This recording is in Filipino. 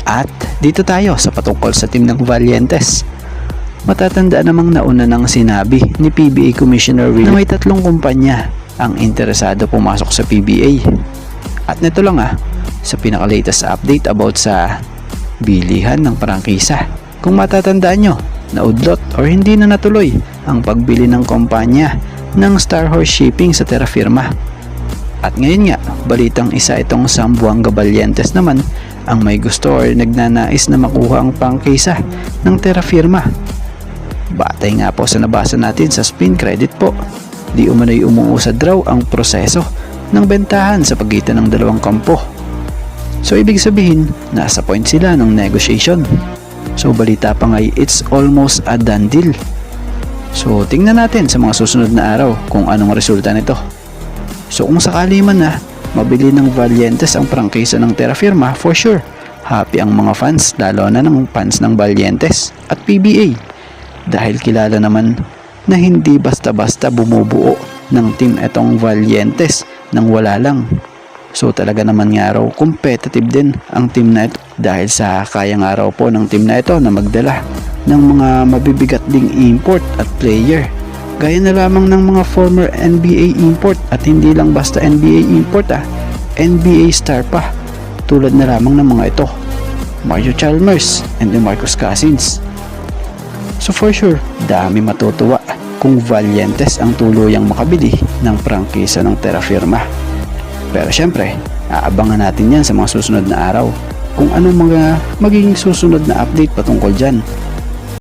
At dito tayo sa patungkol sa team ng Valientes. Matatandaan namang nauna nang sinabi ni PBA Commissioner Will na may 3 kumpanya ang interesado pumasok sa PBA. At nito lang sa pinaka-latest update about sa bilihan ng prangkisa. Kung matatandaan nyo, naudlot or hindi na natuloy ang pagbili ng kumpanya ng Star Horse Shipping sa Terra Firma. At ngayon nga, balitang isa itong Zamboanga Valientes naman ang may gusto or nagnanais na makuha ang prangkisa ng Terra Firma. Batay nga po sa nabasa natin sa spin credit po, di umano'y umuusad raw ang proseso ng bentahan sa pagitan ng dalawang kampo. So ibig sabihin, nasa point sila ng negotiation. So balita pa nga it's almost a done deal. So tingnan natin sa mga susunod na araw kung anong resulta nito. So kung sakali man mabili ng Valientes ang prangkisa ng Terra Firma, for sure, happy ang mga fans, lalo na ng fans ng Valientes at PBA. Dahil kilala naman na hindi basta-basta bumubuo ng team itong Valientes nang wala lang. So talaga naman nga raw competitive din ang team na ito dahil sa kayang araw po ng team na ito na magdala ng mga mabibigat ding import at player. Gaya na lamang ng mga former NBA import at hindi lang basta NBA import NBA star pa. Tulad na lamang ng mga ito, Mario Chalmers and DeMarcus Cousins. So for sure, dami matutuwa kung Valientes ang tuluyang makabili ng prangkisa ng Terra Firma. Pero syempre, aabangan natin yan sa mga susunod na araw kung anong mga magiging susunod na update patungkol dyan.